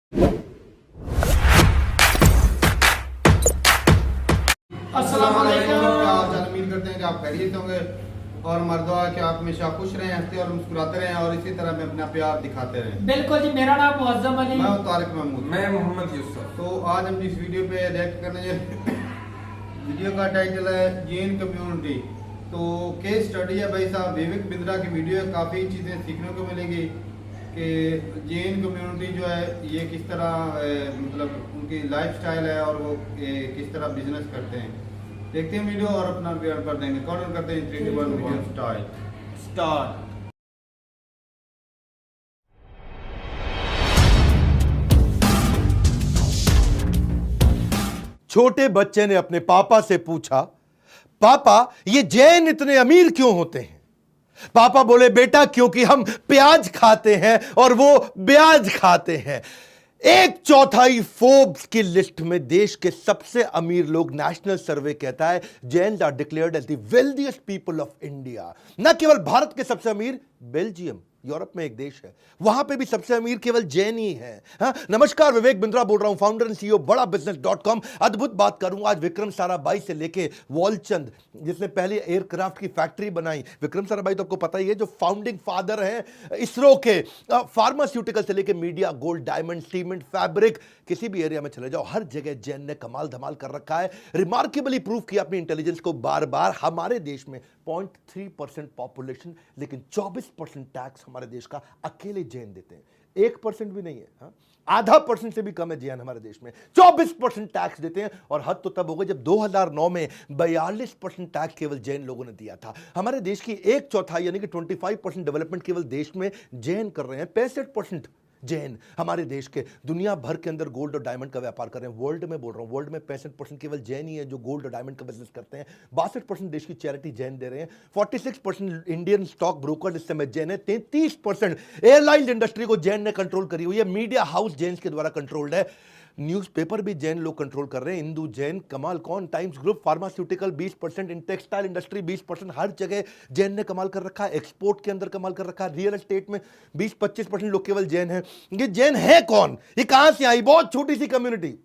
अस्सलाम वालेकुम। उम्मीद करते हैं कि आप खैरियत होंगे और मर्दवा कि आप हमेशा खुश रहें, हंसते और मुस्कुराते रहें और इसी तरह में अपना प्यार दिखाते रहें। बिल्कुल जी। मेरा नाम मुअज्जम अली, मैं हूं तारिक महमूद, मैं मोहम्मद यूसुफ। तो आज हम इस वीडियो पे रिएक्ट करने जा रहे हैं। वीडियो का टाइटल है जैन कम्युनिटी। तो केस स्टडी है भाई साहब, विवेक बिंद्रा की वीडियो है। काफ़ी चीज़ें सीखने को मिलेंगी कि जैन कम्युनिटी जो है ये किस तरह मतलब उनकी लाइफ स्टाइल है और वो किस तरह बिजनेस करते हैं। देखते हैं वीडियो और अपना प्यार कर देंगे। कॉर्नर करते हैं 3 2 1 वीडियो स्टार्ट। छोटे बच्चे ने अपने पापा से पूछा, पापा ये जैन इतने अमीर क्यों होते हैं? पापा बोले, बेटा क्योंकि हम प्याज खाते हैं और वो ब्याज खाते हैं। 1/4 फोर्ब्स की लिस्ट में देश के सबसे अमीर लोग, नेशनल सर्वे कहता है, Jain are declared as the wealthiest people of India. न केवल भारत के सबसे अमीर, बेल्जियम यूरोप में एक देश है, वहां पे भी सबसे अमीर केवल जैन ही है। हाँ, नमस्कार, विवेक बिंद्रा बोल रहा हूं, फाउंडर एंड सीईओ बड़ा बिजनेस.com। अद्भुत बात करूंगा आज विक्रम साराभाई से लेके वॉलचंद, जिसने पहले एयरक्राफ्ट की फैक्ट्री बनाई। विक्रम साराभाई तो आपको पता ही है, जो फाउंडिंग फादर हैं इसरो के। फार्मास्यूटिकल से लेके media, gold, diamond, cement, fabric, किसी भी एरिया में चले जाओ, हर जगह जैन ने कमाल धमाल कर रखा है। रिमार्केबली प्रूव किया अपनी इंटेलिजेंस को बार बार। हमारे देश में 0.3% पॉपुलेशन, लेकिन 24% टैक्स हमारे देश का अकेले जैन देते हैं। 1% भी नहीं है, हाँ? आधा % से भी कम है जैन हमारे देश में। 24% टैक्स देते हैं और हद तो तब हो गई जब 2009 में 42% टैक्स केवल जैन लोगों ने दिया था। हमारे देश की 1/4 यानी कि 25% डेवलपमेंट केवल देश में जैन कर रहे हैं। 65% जैन हमारे देश के दुनिया भर के अंदर गोल्ड और डायमंड का व्यापार कर रहे हैं। वर्ल्ड में बोल रहा हूं, वर्ल्ड में 65% केवल जैन ही है जो गोल्ड और डायमंड का बिजनेस करते हैं। 62% देश की चैरिटी जैन दे रहे हैं। 46% इंडियन स्टॉक ब्रोकर इस समय जैन है। 33% एयरलाइन इंडस्ट्री को जैन ने कंट्रोल करी हुई है। मीडिया हाउस जैन के द्वारा कंट्रोल्ड है। न्यूज़पेपर भी जैन लोग कंट्रोल कर रहे हैं। हिंदू जैन, कमाल कौन, times group, pharmaceutical 20%, in textile industry 20%, हर जगह जैन ने कमाल कर रखा है। एक्सपोर्ट के अंदर कमाल कर रखा है। रियल एस्टेट में 20-25% लोग केवल जैन हैं। ये जैन है कौन? ये कहां से आई? बहुत छोटी सी कम्युनिटी।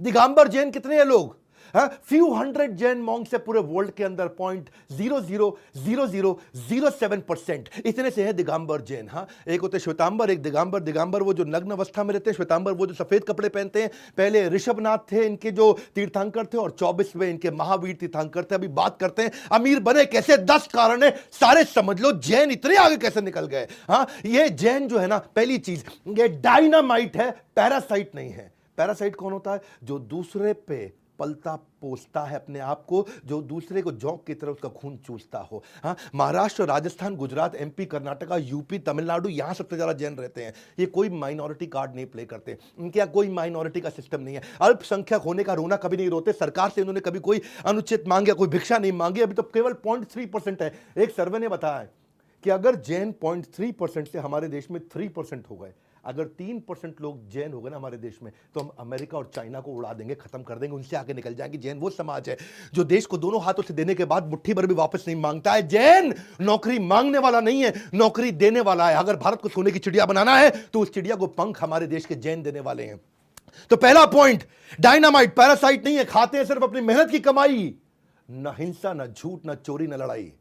दिगंबर जैन कितने हैं लोग? फ्यू हंड्रेड जैन मॉन्क्स है पूरे वर्ल्ड के अंदर। 0.000007% इतने से है दिगंबर जैन। हाँ, एक होते श्वेतांबर, एक दिगंबर। दिगंबर वो जो नग्न अवस्था में रहते हैं, श्वेतांबर वो जो सफेद कपड़े पहनते हैं। पहले ऋषभनाथ थे इनके जो तीर्थंकर थे और 24वें इनके महावीर तीर्थंकर थे। अभी बात करते हैं अमीर बने कैसे। 10 कारण है, सारे समझ लो। जैन इतने आगे कैसे निकल गए? हाँ, ये जैन जो है ना, पहली चीज ये डायनामाइट है, पैरासाइट नहीं है। पैरासाइट कौन होता है? जो दूसरे पे पलता पोसता है अपने आप को, जो दूसरे को जौक की तरह उसका खून चूसता हो। हाँ, महाराष्ट्र, राजस्थान, गुजरात, एमपी, कर्नाटका, यूपी, तमिलनाडु, यहां सबसे ज्यादा जैन रहते हैं। ये कोई माइनॉरिटी कार्ड नहीं प्ले करते, इनके यहाँ कोई माइनॉरिटी का सिस्टम नहीं है। अल्पसंख्यक होने का रोना कभी नहीं रोते। सरकार से इन्होंने कभी कोई अनुचित मांगे, कोई भिक्षा नहीं मांगी। अभी तो केवल 0.3% है। एक सर्वे ने बताया है कि अगर जैन 0.3% से हमारे देश में 3% हो गए, अगर 3% लोग जैन हो गए ना हमारे देश में, तो हम अमेरिका और चाइना को उड़ा देंगे, खत्म कर देंगे, उनसे आगे निकल जाएंगे। जैन वो समाज है जो देश को दोनों हाथों से देने के बाद मुट्ठी भर भी वापस नहीं मांगता है। जैन नौकरी मांगने वाला नहीं है, नौकरी देने वाला है। अगर भारत को सोने की चिड़िया बनाना है तो उस चिड़िया को पंख हमारे देश के जैन देने वाले हैं। तो पहला पॉइंट, डायनामाइट, पैरासाइट नहीं है। खाते हैं सिर्फ अपनी मेहनत की कमाई। न हिंसा, न झूठ, न चोरी, न लड़ाई।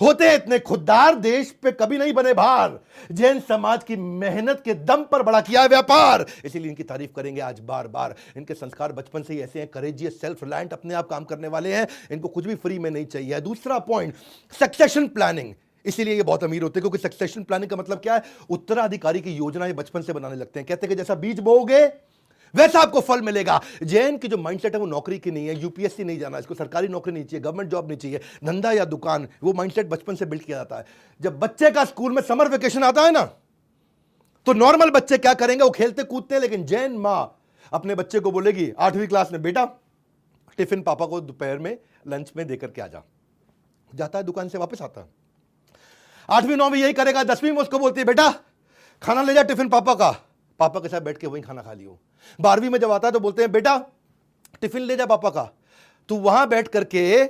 होते इतने खुददार, देश पे कभी नहीं बने भार। जैन समाज की मेहनत के दम पर बड़ा किया है व्यापार, इसीलिए इनकी तारीफ करेंगे आज बार बार। इनके संस्कार बचपन से ही ऐसे हैं, करेजियस, सेल्फ रिलायंट, अपने आप काम करने वाले हैं। इनको कुछ भी फ्री में नहीं चाहिए। दूसरा पॉइंट, सक्सेशन प्लानिंग। इसीलिए ये बहुत अमीर होते हैं, क्योंकि सक्सेशन प्लानिंग का मतलब क्या है? उत्तराधिकारी की योजना ये बचपन से बनाने लगते हैं। कहते हैं कि जैसा बीज बोओगे वैसा आपको फल मिलेगा। जैन की जो माइंडसेट है वो नौकरी की नहीं है। यूपीएससी नहीं जाना, इसको सरकारी नौकरी नहीं चाहिए, गवर्नमेंट जॉब नहीं चाहिए, धंधा या दुकान। वो माइंडसेट बचपन से बिल्ड किया जाता है। जब बच्चे का स्कूल में समर वेकेशन आता है ना, तो नॉर्मल बच्चे क्या करेंगे? वो खेलते कूदते हैं। लेकिन जैन मां अपने बच्चे को बोलेगी 8वीं क्लास में, बेटा टिफिन पापा को दोपहर में लंच में देकर के आ जा। जाता है, दुकान से वापस आता है। 8वीं 9वीं यही करेगा। 10वीं में उसको बोलती है, बेटा खाना ले जा टिफिन पापा का। पापा के साथ बैठ के वहीं खाना खा लियो। 12वीं में जब आता है तो बोलते हैं, बेटा टिफिन ले जा पापा का। तू वहां बैठ करके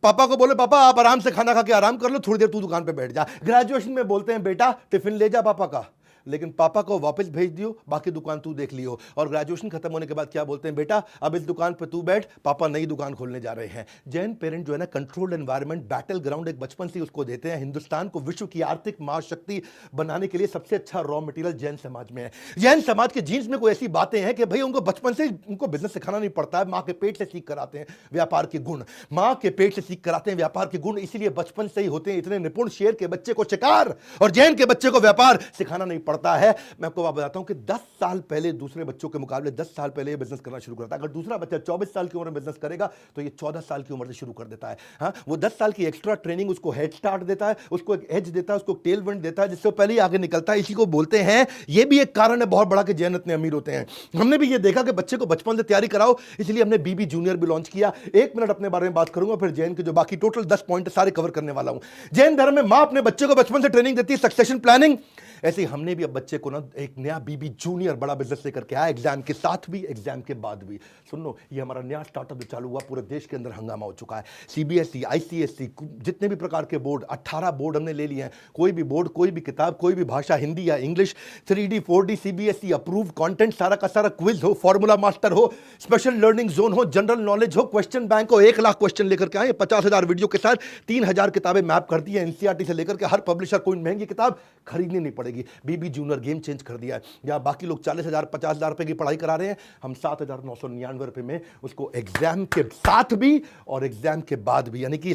पापा को बोले, पापा आप आराम से खाना खा के आराम कर लो, थोड़ी देर तू दुकान पे बैठ जा। ग्रेजुएशन में बोलते हैं, बेटा टिफिन ले जा पापा का। लेकिन पापा को वापस भेज दियो, बाकी दुकान तू देख लियो। और ग्रेजुएशन खत्म होने के बाद क्या बोलते हैं, बेटा अब इस दुकान पे तू बैठ, पापा नई दुकान खोलने जा रहे हैं। जैन पेरेंट जो है ना, कंट्रोल्ड एनवायरनमेंट, बैटल ग्राउंड एक बचपन से उसको देते हैं। हिंदुस्तान को विश्व की आर्थिक महाशक्ति बनाने के लिए सबसे अच्छा रॉ मटेरियल जैन समाज में है। जैन समाज के जीन्स में कोई ऐसी बातें हैं कि भाई उनको बचपन से उनको बिजनेस सिखाना नहीं पड़ता है, मां के पेट से सीख कर आते हैं व्यापार के गुण, मां के पेट से सीख कर आते हैं व्यापार के गुण, इसीलिए बचपन से ही होते हैं इतने निपुण। शेर के बच्चे को शिकार और जैन के बच्चे को व्यापार सिखाना नहीं पड़ता है। मैं आपको बात बताता हूं कि 10 साल पहले दूसरे बच्चों के मुकाबले 10 साल पहले बिजनेस करना शुरू करता है। अगर दूसरा बच्चा 24 साल की उम्र में बिजनेस करेगा तो ये 14 साल की उम्र से शुरू कर देता है। हाँ, वो 10 साल की एक्स्ट्रा ट्रेनिंग उसको हेड स्टार्ट देता है, उसको एक एज देता है, उसको टेल विंड देता है, जिससे पहले ही आगे निकलता है। इसी को बोलते हैं, ये भी एक कारण है बहुत बड़ा कि जैन इतने अमीर होते हैं। हमने भी ये देखा कि बच्चे को बचपन से तैयारी कराओ, इसलिए हमने बीबी जूनियर भी लॉन्च किया। 1 मिनट अपने बारे में बात करूंगा, फिर जैन के जो बाकी टोटल 10 पॉइंट सारे कवर करने वाला हूं। जैन धर्म में मां अपने बच्चे को बचपन से ट्रेनिंग देती है, सक्सेशन प्लानिंग। ऐसे ही हमने भी अब बच्चे को ना एक नया बीबी जूनियर बड़ा बिजनेस लेकर के आया, एग्जाम के साथ भी एग्जाम के बाद भी। सुन लो, ये हमारा नया स्टार्टअप जो चालू हुआ, पूरे देश के अंदर हंगामा हो चुका है। सीबीएसई, आईसीएसई, जितने भी प्रकार के बोर्ड, 18 बोर्ड हमने ले लिए हैं। कोई भी बोर्ड, कोई भी किताब, कोई भी भाषा, हिंदी या English, 3D 4D CBSE approve content, सारा का सारा क्विज हो, फॉर्मूला मास्टर हो, स्पेशल लर्निंग जोन हो, जनरल नॉलेज हो, क्वेश्चन बैंक हो। 1 लाख क्वेश्चन लेकर के आए, 50,000 वीडियो के साथ 3,000 किताबें मैप कर दी है एनसीईआरटी से लेकर के। हर पब्लिशर कोई महंगी किताब खरीदनी नहीं पड़ेगी। बीबी जूनियर गेम चेंज कर दिया है। जहां बाकी लोग 40,000 50,000 रुपए की पढ़ाई करा रहे हैं, हम 7,999 रुपए में उसको एग्जाम के साथ भी और एग्जाम के बाद भी, यानी कि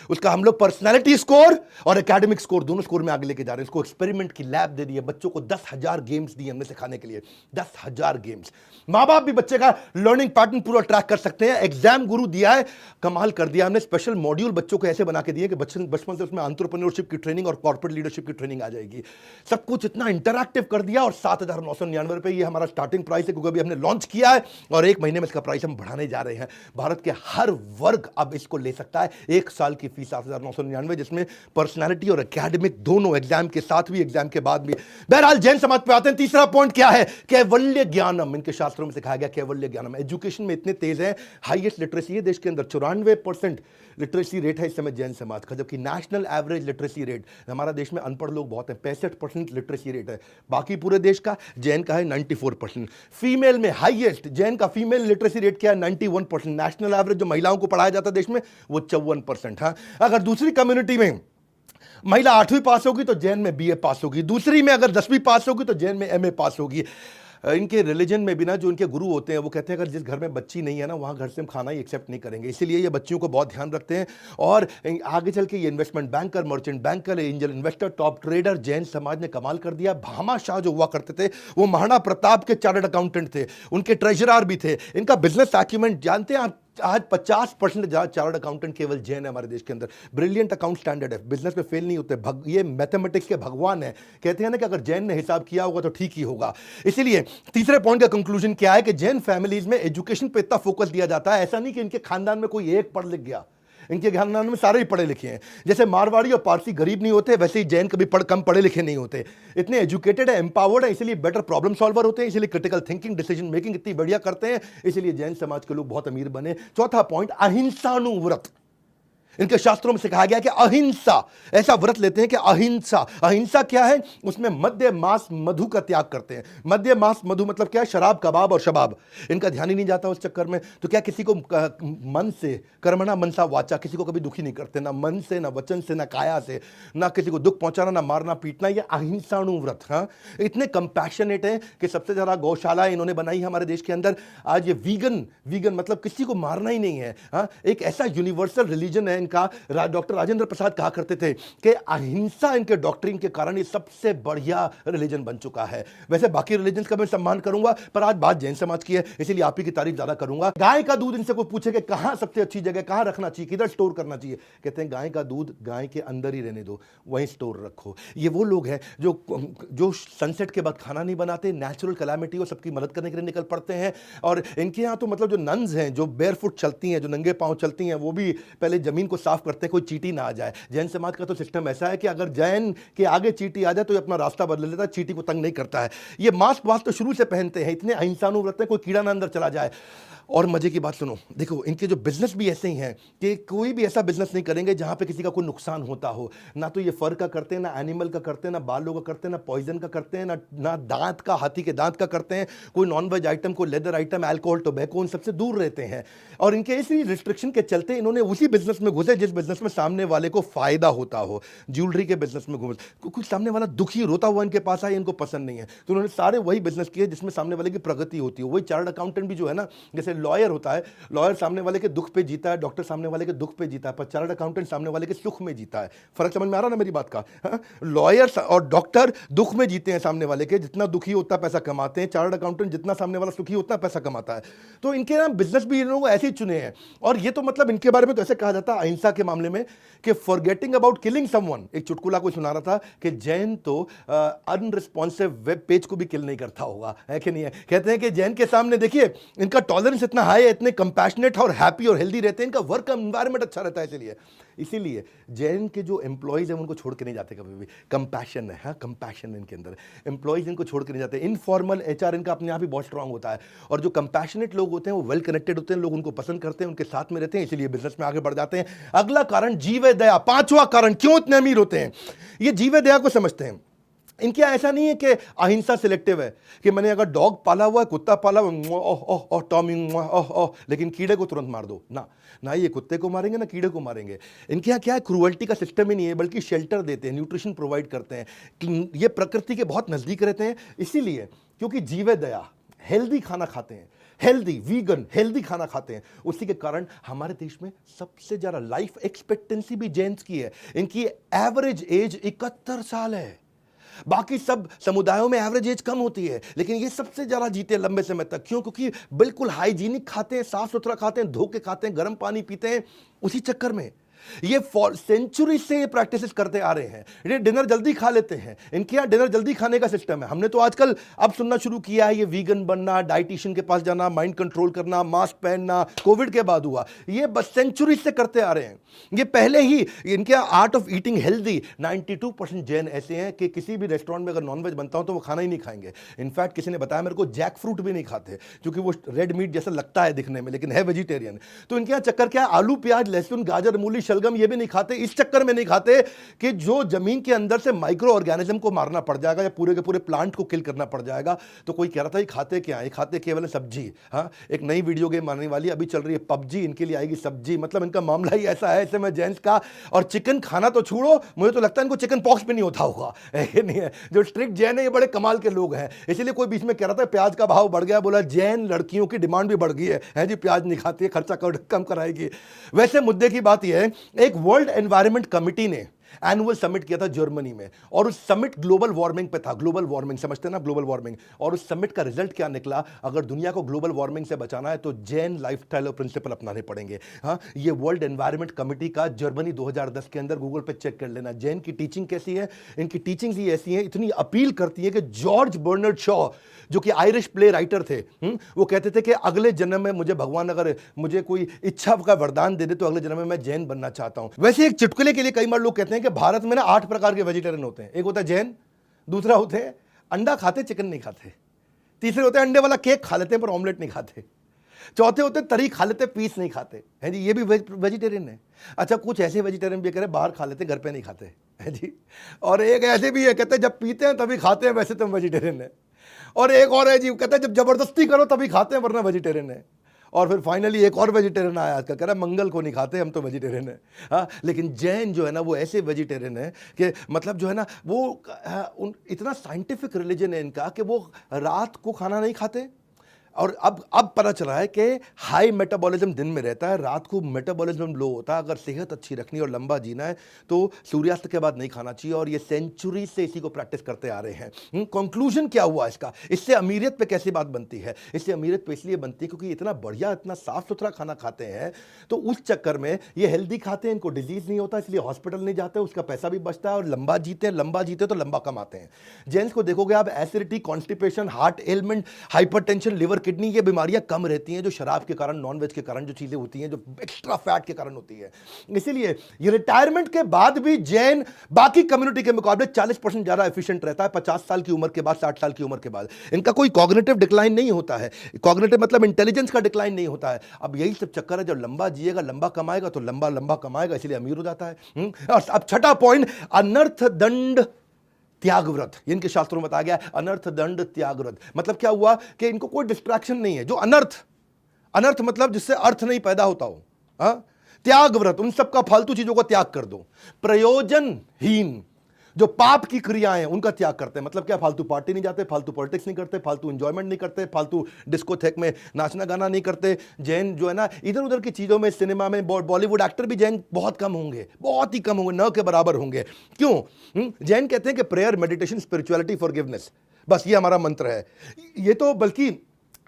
उसका हम लोग पर्सनैलिटी स्कोर और एकेडमिक स्कोर दोनों स्कोर में आगे लेके जा रहे हैं। उसको एक्सपेरिमेंट की लैब दे दी है, बच्चों को 10,000 गेम्स दिए हमने सिखाने के लिए, 10,000 गेम्स। माँ बाप भी बच्चे का लर्निंग पैटर्न पूरा ट्रैक कर सकते हैं। एग्जाम गुरु दिया है, कमाल कर दिया हमने। स्पेशल मॉड्यूल बच्चों को ऐसे बना के दिए कि बचपन से उसमें एंटरप्रेन्योरशिप की ट्रेनिंग और कॉर्पोरेट लीडरशिप की ट्रेनिंग आ जाएगी। सब कुछ इतना इंटरैक्टिव कर दिया। और 7,999 रुपए ये हमारा स्टार्टिंग प्राइस है, क्योंकि अभी हमने लॉन्च किया है और 1 महीने में इसका प्राइस हम बढ़ाने जा रहे हैं। भारत के हर वर्ग अब इसको ले सकता है। 1 साल की फीस 7,999, जिसमें पर्सनैलिटी और एकेडमिक दोनों, एग्जाम के साथ भी एग्जाम के बाद भी। बहरहाल जैन समाज पे आते हैं। तीसरा पॉइंट क्या है? कैवल्य ज्ञानम। इनके शास्त्रों में सिखाया गया कैवल्य ज्ञानम। एजुकेशन में इतने तेज है, हाईएस्ट लिटरेसी है देश के अंदर, 94% लिटरेसी रेट है इस समय जैन समाज का, जबकि नेशनल एवरेज लिटरेसी रेट, हमारा देश में अनपढ़ लोग बहुत हैं, 65% लिटरेसी रेट है। बाकी पूरे देश का, जैन का है 94%। फीमेल में हाईएस्ट, जैन का फीमेल लिटरेसी रेट क्या है? 91%। नेशनल एवरेज जो महिलाओं को पढ़ाया जाता है देश में, वो 54%। हाँ, अगर दूसरी कम्युनिटी में महिला 8वीं पास होगी तो जैन में बीए पास होगी, दूसरी में अगर 10वीं पास होगी तो जैन में एमए पास होगी। इनके रिलीजन में भी ना, जो इनके गुरु होते हैं वो कहते हैं अगर जिस घर में बच्ची नहीं है ना, वहाँ घर से हम खाना ही एक्सेप्ट नहीं करेंगे। इसीलिए ये बच्चियों को बहुत ध्यान रखते हैं। और आगे चल के ये investment banker, merchant banker, angel investor, top trader, Jain समाज ने कमाल कर दिया। भामा शाह जो हुआ करते थे, वो महाराणा प्रताप के चार्टर्ड अकाउंटेंट थे, उनके ट्रेजरर भी थे। इनका बिजनेस एक्यूमेंट जानते हैं आप? आज 50% चार्टर्ड अकाउंटेंट केवल जैन है हमारे देश के अंदर। ब्रिलियंट अकाउंट स्टैंडर्ड है, बिजनेस में फेल नहीं होते। ये मैथमेटिक्स के भगवान है। कहते हैं ना कि अगर जैन ने हिसाब किया होगा तो ठीक ही होगा। इसीलिए तीसरे पॉइंट का कंक्लूजन क्या है कि जैन फैमिलीज में एजुकेशन पे इतना फोकस दिया जाता है। ऐसा नहीं कि इनके खानदान में कोई एक पढ़ लिख गया, इनके खानदान में सारे ही पढ़े लिखे हैं। जैसे मारवाड़ी और पारसी गरीब नहीं होते, वैसे ही जैन कभी कम पढ़े लिखे नहीं होते। इतने एजुकेटेड है, एम्पावर्ड है, इसलिए बेटर प्रॉब्लम सॉल्वर होते हैं, इसलिए क्रिटिकल थिंकिंग, डिसीजन मेकिंग इतनी बढ़िया करते हैं। इसलिए जैन समाज के लोग बहुत अमीर बने। चौथा पॉइंट, अहिंसानुव्रत। इनके शास्त्रों में सिखाया गया कि अहिंसा, ऐसा व्रत लेते हैं कि अहिंसा। अहिंसा क्या है? उसमें मद्य मांस मधु का त्याग करते हैं। मद्य मांस मधु मतलब क्या है? शराब, कबाब और शबाब। इनका ध्यान ही नहीं जाता उस चक्कर में। तो क्या किसी को मन से, कर्मणा मनसा वाचा, किसी को कभी दुखी नहीं करते, ना मन से, ना वचन से, ना काया से, ना किसी को दुख पहुंचाना, ना मारना पीटना। ये अहिंसानुव्रत। हाँ, इतने कंपैशनेट है कि सबसे ज्यादा गौशाला इन्होंने बनाई है हमारे देश के अंदर। आज ये वीगन मतलब किसी को मारना ही नहीं है। हाँ, एक ऐसा यूनिवर्सल रिलीजन है इनका। डॉक्टर राजेंद्र प्रसाद कहा करते थे कि अहिंसा इनके डॉक्ट्रिन के कारण ये सबसे बढ़िया रिलीजन बन चुका है। वैसे बाकी रिलीजन का मैं सम्मान करूंगा, पर आज बात जैन समाज की है, इसीलिए आप ही की तारीफ ज्यादा करूंगा। गाय का दूध, इनसे कोई पूछे कि कहां सबसे अच्छी जगह, कहां रखना चाहिए, किधर स्टोर करना चाहिए, कहते हैं गाय का दूध गाय के अंदर ही रहने दो, वहीं स्टोर रखो। ये वो लोग हैं जो सनसेट के बाद खाना नहीं बनाते, नेचुरल कैलामिटी हो सबकी मदद करने के लिए निकल पड़ते हैं। और इनके यहाँ तो मतलब जो नन्स हैं, जो बेयरफुट चलती हैं, जो नंगे पांव चलती हैं, वो भी पहले जमीन को को साफ करते हैं कोई चींटी ना आ जाए। जैन समाज का तो सिस्टम ऐसा है कि अगर जैन के आगे चींटी आ जाए तो ये अपना रास्ता बदल लेता है, चींटी को तंग नहीं करता है। ये मास्क वास्क तो शुरू से पहनते हैं, इतने अहिंसानुव्रत हैं, कोई कीड़ा ना अंदर चला जाए। और मजे की बात सुनो, देखो इनके जो बिजनेस भी ऐसे ही हैं कि कोई भी ऐसा बिजनेस नहीं करेंगे जहां पे किसी का कोई नुकसान होता हो। ना तो ये फर का करते हैं, ना एनिमल का करते हैं, ना बालों का करते हैं, ना पॉइजन का करते हैं, ना दांत का, हाथी के दांत का करते हैं, कोई नॉनवेज आइटम, कोई लेदर आइटम, अल्कोहल, टोबैको, उन सबसे दूर रहते हैं। और इनके इसी रिस्ट्रिक्शन के चलते इन्होंने उसी बिजनेस में घुसे जिस बिजनेस में सामने वाले को फायदा होता हो। ज्वेलरी के बिजनेस में घुसे, कुछ सामने वाला दुखी रोता हुआ इनके पास आए, इनको पसंद नहीं है, तो उन्होंने सारे वही बिजनेस किए जिसमें सामने वाले की प्रगति होती है। वही चार्टर्ड अकाउंटेंट भी जो है ना, जैसे लॉयर होता है, लॉयर सामने वाले के दुख पे जीता है, डॉक्टर सामने वाले के दुख पे जीता है, पर चार्टर्ड अकाउंटेंट सामने वाले के सुख में जीता है। फर्क समझ में आ रहा ना मेरी बात का? लॉयर और डॉक्टर दुख में जीते हैं सामने वाले के, जितना दुखी होता है पैसा कमाते हैं। चार्टर्ड अकाउंटेंट जितना सामने वाला सुखी होता है पैसा कमाता है। तो इनके ना बिजनेस भी इन लोगों को ऐसे ही चुने हैं। और ये तो मतलब इनके बारे में तो ऐसे कहा जाता है अहिंसा के मामले में कि फॉरगेटिंग अबाउट किलिंग समवन। एक चुटकुला कोई सुना रहा था कि जैन तो अनरिस्पॉन्सिव वेब पेज को भी किल नहीं करता होगा, है कि नहीं है? कहते हैं कि जैन के सामने देखिए इनका टॉलरेंस इतना हाई है, इतने कंपैशनेट और हैप्पी और हेल्दी रहते हैं, इनका वर्क एनवायरनमेंट अच्छा रहता है। इसीलिए जैन के जो एम्प्लॉइज हैं उनको छोड़ के नहीं जाते कभी भी। कंपैशन है, हाँ कंपैशन इनके अंदर, एम्प्लॉइज इनको छोड़ के नहीं जाते। इनफॉर्मल एचआर इनका अपने आप ही बहुत स्ट्रांग होता है। और जो कंपैशनेट लोग होते हैं वो वेल कनेक्टेड होते हैं, लोग उनको पसंद करते हैं, उनके साथ में रहते हैं, इसीलिए बिजनेस में आगे बढ़ जाते हैं। अगला कारण जीव दया। पांचवा कारण क्यों इतने अमीर होते हैं, ये जीव दया को समझते हैं। इनके ऐसा नहीं है कि अहिंसा सिलेक्टिव है कि मैंने अगर डॉग पाला हुआ है, कुत्ता पाला हुआ, टॉमी, लेकिन कीड़े को तुरंत मार दो ना, ना ये कुत्ते को मारेंगे ना कीड़े को मारेंगे। इनके यहाँ क्या है, क्रूअल्टी का सिस्टम ही नहीं है, बल्कि शेल्टर देते हैं, न्यूट्रिशन प्रोवाइड करते हैं। ये प्रकृति के बहुत नजदीक रहते हैं, इसीलिए क्योंकि जीव दया, हेल्दी खाना खाते हैं, हेल्दी वीगन हेल्दी खाना खाते हैं। उसी के कारण हमारे देश में सबसे ज्यादा लाइफ एक्सपेक्टेंसी भी जैन्स की है। इनकी एवरेज एज 71 साल है। बाकी सब समुदायों में एवरेज एज कम होती है, लेकिन ये सबसे ज्यादा जीते लंबे समय तक। क्यों? क्योंकि बिल्कुल हाइजीनिक खाते हैं, साफ सुथरा खाते हैं, धो के खाते हैं, गर्म पानी पीते हैं। उसी चक्कर में ये सेंचुरी से ये प्रैक्टिस करते आ रहे हैं। ये डिनर जल्दी खा लेते हैं, इनके यहाँ डिनर जल्दी खाने का सिस्टम है। हमने तो आजकल अब सुनना शुरू किया है ये वीगन बनना, डाइटिशियन के पास जाना, माइंड कंट्रोल करना, मास्क पहनना, कोविड के बाद हुआ। ये बस सेंचुरी से करते आ रहे हैं। ये पहले ही इनके art of eating healthy 92% Jain ऐसे हैं कि किसी भी रेस्टोरेंट में अगर नॉनवेज बनता हो तो वो खाना ही नहीं खाएंगे। इनफैक्ट किसी ने बताया मेरे को जैक फ्रूट भी नहीं खाते, क्योंकि वो रेड मीट जैसा लगता है दिखने में, लेकिन है वेजिटेरियन। तो इनके यहाँ चक्कर क्या है, आलू प्याज लहसुन गाजर मूली शलगम ये भी नहीं खाते। इस चक्कर में नहीं खाते कि जो जमीन के अंदर से माइक्रो ऑर्गेनिज्म को मारना पड़ जाएगा या पूरे के पूरे प्लांट को किल करना पड़ जाएगा। तो कोई कह रहा था ये खाते क्या है, खाते केवल सब्जी। हाँ, एक नई वीडियो गेम आने वाली अभी चल रही है पबजी, इनके लिए आएगी सब्जी। मतलब इनका मामला ही ऐसा है। ऐसे में जेंट्स का, और चिकन खाना तो छोड़ो, मुझे तो लगता है इनको चिकन पॉक्स भी नहीं होता होगा, है नहीं है? जो स्ट्रिक्ट जैन है ये बड़े कमाल के लोग हैं। इसीलिए कोई बीच में कह रहा था प्याज का भाव बढ़ गया, बोला जैन लड़कियों की डिमांड भी बढ़ गई है जी, प्याज नहीं खाती है, खर्चा कम कराएगी। वैसे मुद्दे की बात यह है, एक वर्ल्ड एनवायरनमेंट कमिटी ने एनुअल समिट किया था जर्मनी में, और उस समिट ग्लोबल वार्मिंग पे था। ग्लोबल वार्मिंग समझते हैं ना, ग्लोबल वार्मिंग। और उस समिट का रिजल्ट क्या निकला, अगर दुनिया को ग्लोबल वार्मिंग से बचाना है तो जैन लाइफस्टाइल और प्रिंसिपल अपनाने पड़ेंगे। हाँ, ये वर्ल्ड एनवायरनमेंट कमिटी का जर्मनी 2010 के अंदर गूगल पे चेक कर लेना। जैन की टीचिंग कैसी है, इनकी टीचिंग्स ही ऐसी हैं, इतनी अपील करती है कि जॉर्ज बर्नार्ड शॉ जो कि आयरिश प्ले राइटर थे, वो कहते थे कि अगले जन्म में मुझे भगवान अगर मुझे कोई इच्छा का वरदान दे दे तो अगले जन्म में मैं जैन बनना चाहता हूं। वैसे एक चुटकुले के लिए कई बार लोग कहते हैं कि भारत में ना 8 प्रकार के वेजिटेरियन होते हैं। एक होता है जैन, दूसरा होते हैं अंडा खाते चिकन नहीं खाते, तीसरे होते हैं अंडे वाला केक खा लेते हैं पर ऑमलेट नहीं खाते, चौथे होते तरी खा लेते पीस नहीं खाते, है जी, ये भी वेजिटेरियन है। अच्छा, कुछ ऐसे वेजिटेरियन भी कह रहे बाहर खा लेते घर पे नहीं खाते, है जी। और एक ऐसे भी है कहते हैं जब पीते हैं तभी खाते हैं, वैसे तो वेजिटेरियन है। और एक और है जी, कहते हैं जब जबरदस्ती करो तभी खाते हैं वरना वेजिटेरियन है। और फिर फाइनली एक और वेजिटेरियन आया आजकल, कह रहा है मंगल को नहीं खाते हम तो वेजिटेरियन है। हाँ, लेकिन जैन जो है ना वो ऐसे वेजिटेरियन है कि मतलब जो है ना वो इतना साइंटिफिक रिलीजन है इनका कि वो रात को खाना नहीं खाते। और अब पता चला है कि हाई मेटाबॉलिज्म दिन में रहता है, रात को मेटाबॉलिज्म लो होता है। अगर सेहत अच्छी रखनी और लंबा जीना है तो सूर्यास्त के बाद नहीं खाना चाहिए, और ये सेंचुरी से इसी को प्रैक्टिस करते आ रहे हैं। कंक्लूजन क्या हुआ इसका, इससे अमीरियत पे कैसी बात बनती है? इससे अमीरियत पे इसलिए बनती है क्योंकि इतना बढ़िया इतना साफ सुथरा खाना खाते हैं, तो उस चक्कर में ये हेल्दी खाते हैं, इनको डिजीज नहीं होता, इसलिए हॉस्पिटल नहीं जाते, उसका पैसा भी बचता है, और लंबा जीते तो लंबा कमाते हैं। जेंट्स को देखोगे आप, acidity, constipation, heart element, hypertension, liver kidney की बीमारियां कम रहती हैं जो शराब के कारण, नॉनवेज के कारण जो चीजें होती हैं, जो एक्स्ट्रा फैट के कारण होती है। इसीलिए ये रिटायरमेंट के बाद भी जैन बाकी कम्युनिटी के मुकाबले 40% ज्यादा एफिशिएंट रहता है 50 साल की उम्र के बाद, 60 साल की उम्र के बाद। इनका कोई कॉग्निटिव डिक्लाइन नहीं होता है, कॉग्निटिव मतलब इंटेलिजेंस का डिक्लाइन नहीं होता है। अब यही सब चक्कर है, जब लंबा जिएगा, लंबा कमाएगा तो लंबा लंबा कमाएगा, इसलिए अमीर हो जाता है। और अब छठा पॉइंट, अनर्थ दंड त्यागव्रत। इनके शास्त्रों में बताया गया है अनर्थ दंड त्यागव्रत। मतलब क्या हुआ कि इनको कोई डिस्ट्रैक्शन नहीं है, जो अनर्थ मतलब जिससे अर्थ नहीं पैदा होता हो। त्यागव्रत, उन सब का फालतू चीजों का त्याग कर दो। प्रयोजनहीन जो पाप की क्रियाएं हैं उनका त्याग करते हैं। मतलब क्या, फालतू पार्टी नहीं जाते, फालतू पॉलिटिक्स नहीं करते, फालतू एंजॉयमेंट नहीं करते, फालतू डिस्कोथेक में नाचना गाना नहीं करते। जैन जो है ना, इधर उधर की चीजों में, सिनेमा में, बॉलीवुड एक्टर भी जैन बहुत कम होंगे, बहुत ही कम होंगे, न के बराबर होंगे। क्यों? जैन कहते हैं कि प्रेयर, मेडिटेशन, स्पिरिचुअलिटी, फॉरगिवनेस, बस ये हमारा मंत्र है। ये तो बल्कि